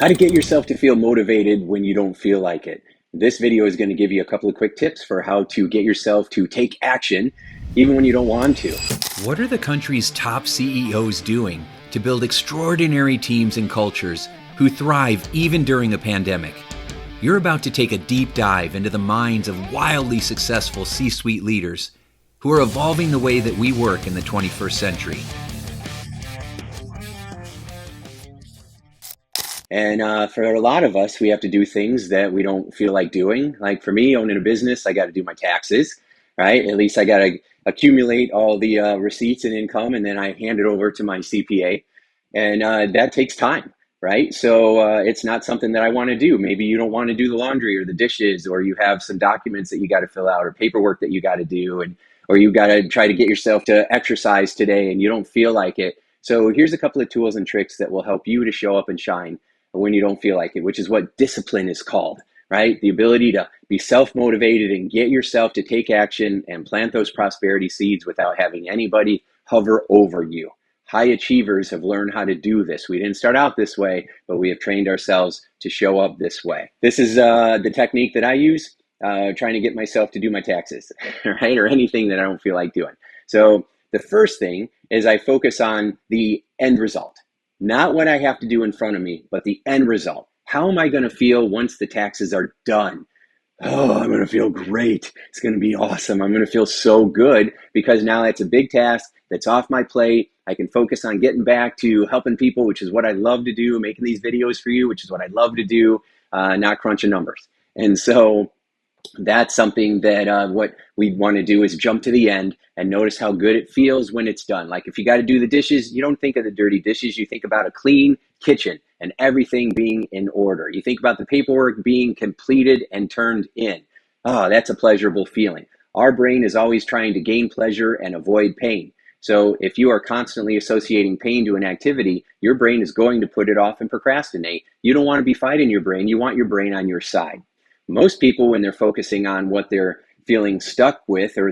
How to get yourself to feel motivated when you don't feel like it. This video is going to give you a couple of quick tips for how to get yourself to take action even when you don't want to. What are the country's top CEOs doing to build extraordinary teams and cultures who thrive even during a pandemic? You're about to take a deep dive into the minds of wildly successful C-suite leaders who are evolving the way that we work in the 21st century. And for a lot of us, we have to do things that we don't feel like doing. Like for me, owning a business, I got to do my taxes, right? At least I got to accumulate all the receipts and income, and then I hand it over to my CPA. And that takes time, right? So it's not something that I want to do. Maybe you don't want to do the laundry or the dishes, or you have some documents that you got to fill out or paperwork that you got to do, and or you got to try to get yourself to exercise today and you don't feel like it. So here's a couple of tools and tricks that will help you to show up and shine when you don't feel like it, which is what discipline is called, right? The ability to be self-motivated and get yourself to take action and plant those prosperity seeds without having anybody hover over you. High achievers have learned how to do this. We didn't start out this way, but we have trained ourselves to show up this way. This is the technique that I use, trying to get myself to do my taxes, right? Or anything that I don't feel like doing. So the first thing is I focus on the end result. Not what I have to do in front of me, but the end result. How am I going to feel once the taxes are done? Oh, I'm going to feel great. It's going to be awesome. I'm going to feel so good because now that's a big task that's off my plate. I can focus on getting back to helping people, which is what I love to do, making these videos for you, which is what I love to do, not crunching numbers. And so that's something that what we want to do is jump to the end and notice how good it feels when it's done. Like if you got to do the dishes, you don't think of the dirty dishes. You think about a clean kitchen and everything being in order. You think about the paperwork being completed and turned in. Oh, that's a pleasurable feeling. Our brain is always trying to gain pleasure and avoid pain. So if you are constantly associating pain to an activity, your brain is going to put it off and procrastinate. You don't want to be fighting your brain. You want your brain on your side. Most people, when they're focusing on what they're feeling stuck with, or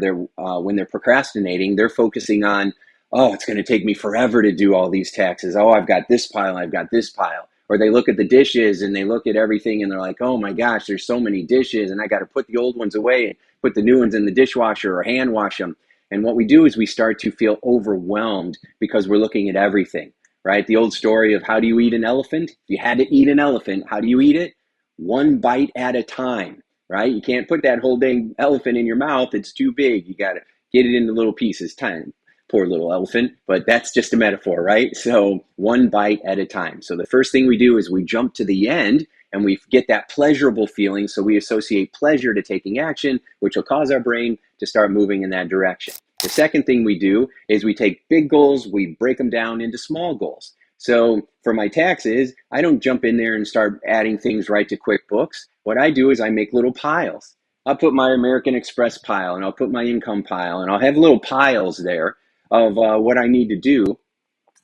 when they're procrastinating, they're focusing on, oh, it's going to take me forever to do all these taxes. Oh, I've got this pile, I've got this pile. Or they look at the dishes and they look at everything and they're like, oh my gosh, there's so many dishes and I got to put the old ones away and put the new ones in the dishwasher or hand wash them. And what we do is we start to feel overwhelmed because we're looking at everything, right? The old story of how do you eat an elephant? If you had to eat an elephant, how do you eat it? One bite at a time, right? You can't put that whole dang elephant in your mouth. It's too big. You got to get it into little pieces. Time, poor little elephant, but that's just a metaphor, right? So one bite at a time. So the first thing we do is we jump to the end and we get that pleasurable feeling. So we associate pleasure to taking action, which will cause our brain to start moving in that direction. The second thing we do is we take big goals, we break them down into small goals. So for my taxes, I don't jump in there and start adding things right to QuickBooks. What I do is I make little piles. I'll put my American Express pile and I'll put my income pile and I'll have little piles there of what I need to do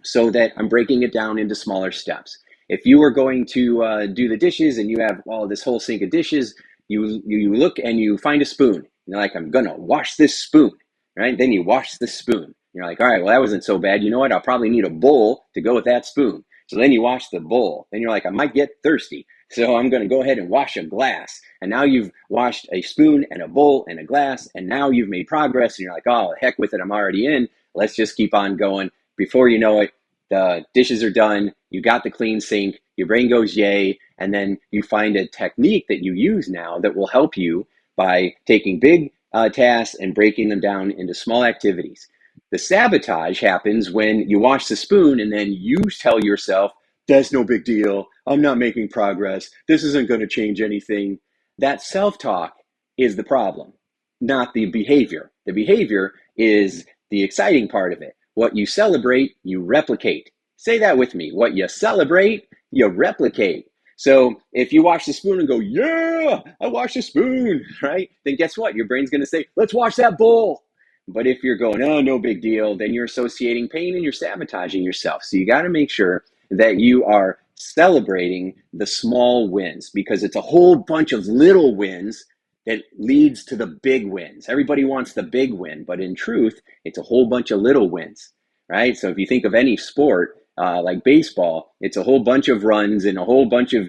so that I'm breaking it down into smaller steps. If you are going to do the dishes and you have this whole sink of dishes, you look and you find a spoon. You're like, I'm gonna wash this spoon, right? Then you wash the spoon. You're like, all right, well, that wasn't so bad. You know what? I'll probably need a bowl to go with that spoon. So then you wash the bowl. Then you're like, I might get thirsty. So I'm going to go ahead and wash a glass. And now you've washed a spoon and a bowl and a glass. And now you've made progress. And you're like, oh, heck with it. I'm already in. Let's just keep on going. Before you know it, the dishes are done. You got the clean sink. Your brain goes, yay. And then you find a technique that you use now that will help you by taking big tasks and breaking them down into small activities. The sabotage happens when you wash the spoon and then you tell yourself, that's no big deal. I'm not making progress. This isn't going to change anything. That self-talk is the problem, not the behavior. The behavior is the exciting part of it. What you celebrate, you replicate. Say that with me. What you celebrate, you replicate. So if you wash the spoon and go, yeah, I washed the spoon, right? Then guess what? Your brain's going to say, let's wash that bowl. But if you're going, oh, no big deal, then you're associating pain and you're sabotaging yourself. So you got to make sure that you are celebrating the small wins, because it's a whole bunch of little wins that leads to the big wins. Everybody wants the big win, but in truth, it's a whole bunch of little wins, right? So if you think of any sport, Like baseball, it's a whole bunch of runs and a whole bunch of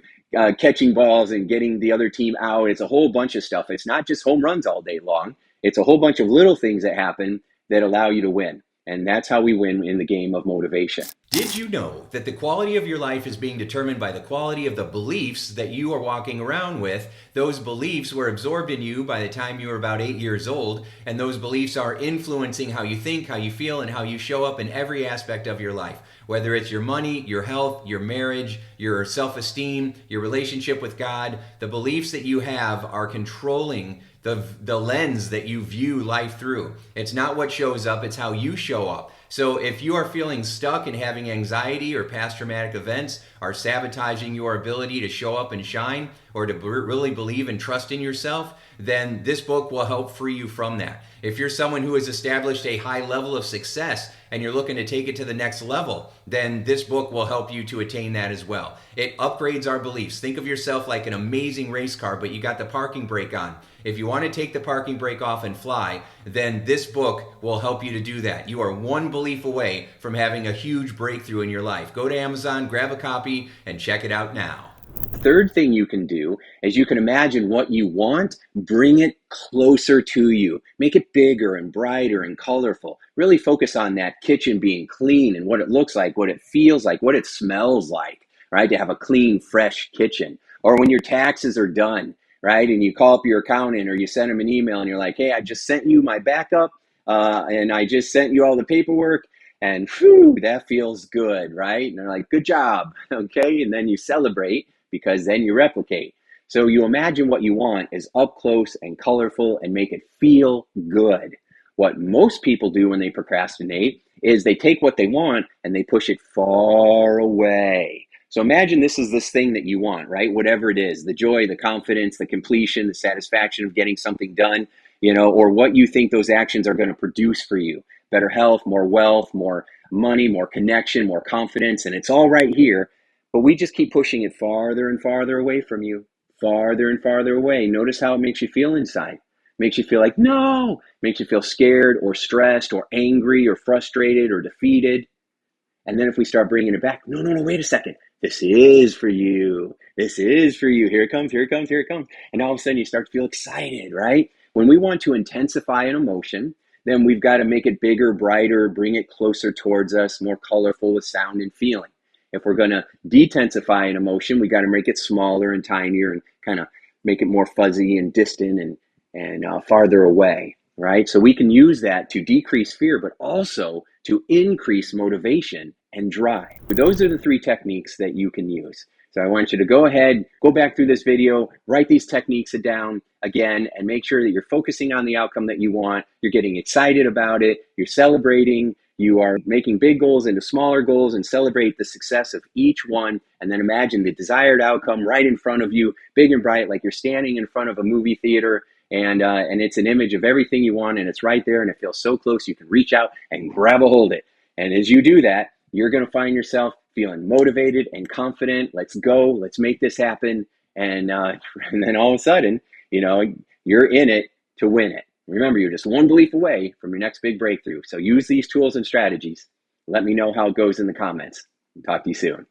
catching balls and getting the other team out. It's a whole bunch of stuff. It's not just home runs all day long. It's a whole bunch of little things that happen that allow you to win. And that's how we win in the game of motivation. Did you know that the quality of your life is being determined by the quality of the beliefs that you are walking around with? Those beliefs were absorbed in you by the time you were about 8 years old, and those beliefs are influencing how you think, how you feel, and how you show up in every aspect of your life. Whether it's your money, your health, your marriage, your self-esteem, your relationship with God, the beliefs that you have are controlling the lens that you view life through. It's not what shows up, it's how you show up. So if you are feeling stuck and having anxiety, or past traumatic events are sabotaging your ability to show up and shine, or to really believe and trust in yourself, then this book will help free you from that. If you're someone who has established a high level of success and you're looking to take it to the next level, then this book will help you to attain that as well. It upgrades our beliefs. Think of yourself like an amazing race car, but you got the parking brake on. If you want to take the parking brake off and fly, then this book will help you to do that. You are one belief away from having a huge breakthrough in your life. Go to Amazon, grab a copy, and check it out now. Third thing you can do is you can imagine what you want, bring it closer to you, make it bigger and brighter and colorful. Really focus on that kitchen being clean and what it looks like, what it feels like, what it smells like, right? To have a clean, fresh kitchen. Or when your taxes are done, right? And you call up your accountant or you send them an email and you're like, hey, I just sent you my backup and I just sent you all the paperwork. And whew, that feels good, right? And they're like, good job, okay? And then you celebrate, because then you replicate. So you imagine what you want is up close and colorful and make it feel good. What most people do when they procrastinate is they take what they want and they push it far away. So imagine this is this thing that you want, right? Whatever it is, the joy, the confidence, the completion, the satisfaction of getting something done, or what you think those actions are going to produce for you. Better health, more wealth, more money, more connection, more confidence, and it's all right here. But we just keep pushing it farther and farther away from you, farther and farther away. Notice how it makes you feel inside. Makes you feel like, no, makes you feel scared or stressed or angry or frustrated or defeated. And then if we start bringing it back, no, wait a second. This is for you. This is for you. Here it comes, here it comes, here it comes. And all of a sudden you start to feel excited, right? When we want to intensify an emotion, then we've got to make it bigger, brighter, bring it closer towards us, more colorful with sound and feeling. If we're going to detensify an emotion, we got to make it smaller and tinier and kind of make it more fuzzy and distant and farther away, right? So we can use that to decrease fear, but also to increase motivation and drive. Those are the 3 techniques that you can use. So I want you to go ahead, go back through this video, write these techniques down again, and make sure that you're focusing on the outcome that you want. You're getting excited about it. You're celebrating. You are making big goals into smaller goals and celebrate the success of each one. And then imagine the desired outcome right in front of you, big and bright, like you're standing in front of a movie theater and it's an image of everything you want and it's right there and it feels so close you can reach out and grab a hold of it. And as you do that, you're going to find yourself feeling motivated and confident. Let's go. Let's make this happen. And then all of a sudden, you're in it to win it. Remember, you're just one belief away from your next big breakthrough. So use these tools and strategies. Let me know how it goes in the comments. Talk to you soon.